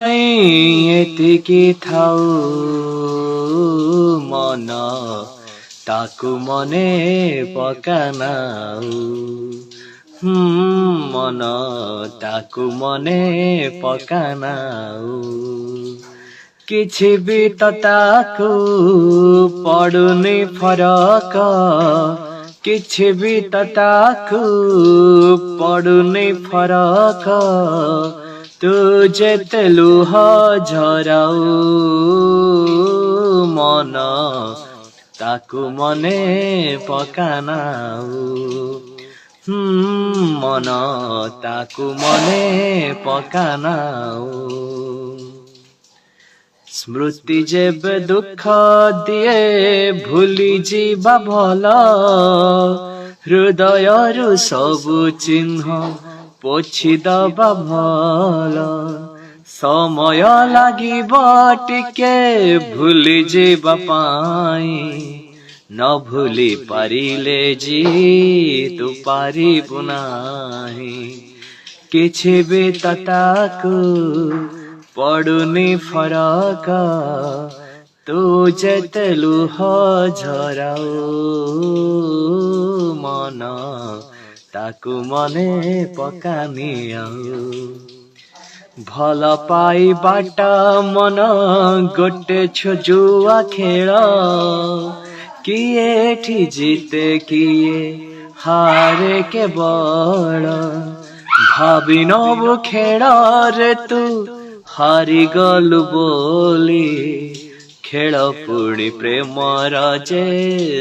ଏତିକି ଥାଉ ମନ ତାକୁ ମନେ ପକାନାଉ ମନ ତାକୁ ମନେ ପକାନାଉ କିଛି ବି ତ ତାକୁ ପଡୁନି ଫରକ କିଛି ବି ତ ତାକୁ ପଡୁନି ଫରକ ତୁ ଯେତେ ଲୁହ ଝରାଉ ମନ ତାକୁ ମନେ ପକାନାଉ ମନ ତାକୁ ମନେ ପକାନାଉ ସ୍ମୃତି ଯେବେ ଦୁଃଖ ଦିଏ ଭୁଲି ଯିବା ଭଲ ହୃଦୟରୁ ସବୁ ଚିହ୍ନ ପୋଛି ଦବା ଭଲ ସମୟ ଲାଗିବ ଟିକେ ଭୁଲି ଯିବା ପାଇଁ ନ ଭୁଲି ପାରିଲେ ତୁ ପାରିବୁ ନାହିଁ କିଛି ବି ତ ତାକୁ ପଡୁନି ଫରକ ତୁ ଯେତେ ଲୁହ ଝରାଉ ମନ ତାକୁ ମନେ ପକାନିଆଉ ଭଲ ପାଇବାଟା ମନ ଗୋଟେ ଛୋଜୁଆ ଖେଳ କିଏ ଏଠି ଜିତେ କିଏ ହାରେ କେବଳ ଭାବି ନବୁ ଖେଳରେ ତୁ ହାରିଗଲୁ ବୋଲି ଖେଳ ପୁଣି ପ୍ରେମର ଯେ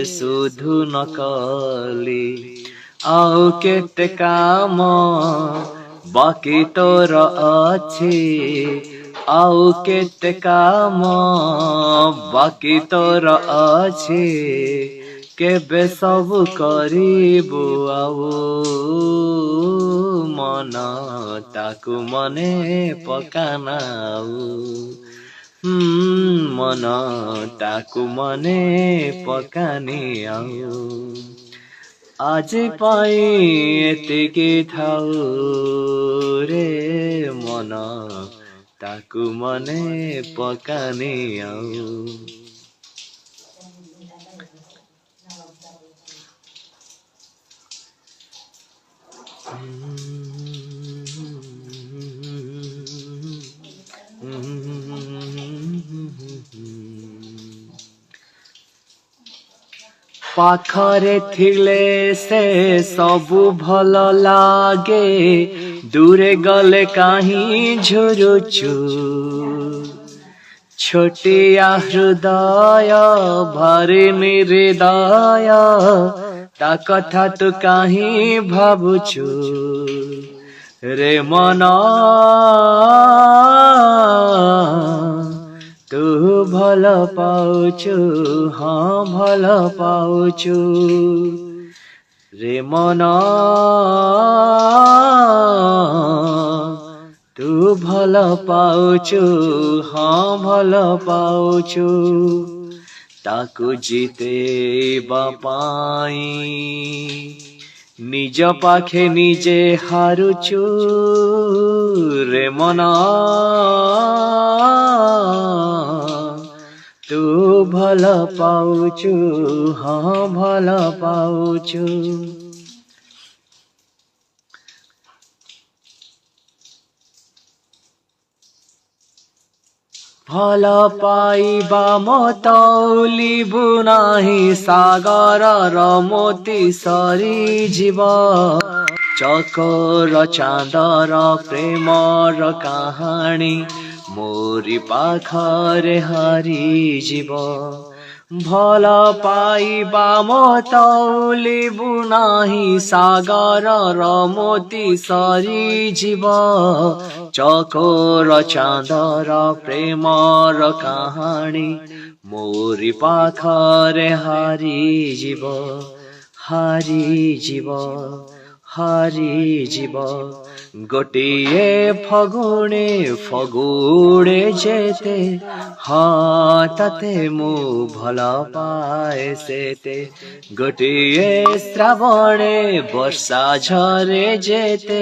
ସୁଧୁ ନକଲି ଆଉ କେତେ କାମ ବାକି ତୋର ଅଛି ଆଉ କେତେ କାମ ବାକି ତୋର ଅଛି କେବେ ସବୁ କରିବୁ ଆଉ ମନ ତାକୁ ମନେ ପକାନାଉ ମନ ତାକୁ ମନେ ପକାନିଆଉ ଆଜି ପାଇଁ ଏତିକି ଥାଉ ରେ ମନ ତାକୁ ମନେ ପକାନିଆଉ ପାଖରେ ଥିଲେ ସେ ସବୁ ଭଲ ଲାଗେ ଦୂରେ ଗଲେ କାହିଁ ଝୁରୁଛୁ ଛୋଟିଆ ହୃଦୟ ଭାରି ନିର୍ଦୟ ତା କଥା ତୁ କାହିଁ ଭାବୁଛୁ ରେ ମନ ତୁ ଭଲ ପାଉଛୁ ହଁ ଭଲ ପାଉଛୁ ରେ ମନ ତୁ ଭଲ ପାଉଛୁ ହଁ ଭଲ ପାଉଛୁ ତାକୁ ଜିତେଇବା ପାଇଁ ନିଜ ପାଖେ ନିଜେ ହାରୁଛୁ ରେ ମନ ତୁ ଭଲ ପାଉଛୁ ହଁ ଭଲ ପାଉଛୁ ଭଲ ପାଇବା ମତଉଲିବୁ ନାହିଁ ସାଗରର ମୋତି ସରିଯିବ ଚକୋର ଚାନ୍ଦର ପ୍ରେମର କାହାଣୀ ମୋରି ପାଖରେ ହାରିଯିବ ଭଲ ପାଇବା ମତଉଲିବୁ ନାହିଁ ସାଗରର ମୋତି ସରିଯିବ ଚକୋର ଚାନ୍ଦର ପ୍ରେମର କାହାଣୀ ମୋରି ପାଖରେ ହାରିଯିବ ହାରିଯିବ ହାରିଯିବ ଗୋଟିଏ ଫଗୁଣେ ଯେତେ ହଁ ତତେ ମୁଁ ଭଲ ପାଏ ସେତେ ଗୋଟିଏ ଶ୍ରାବଣେ ବର୍ଷା ଝରେ ଯେତେ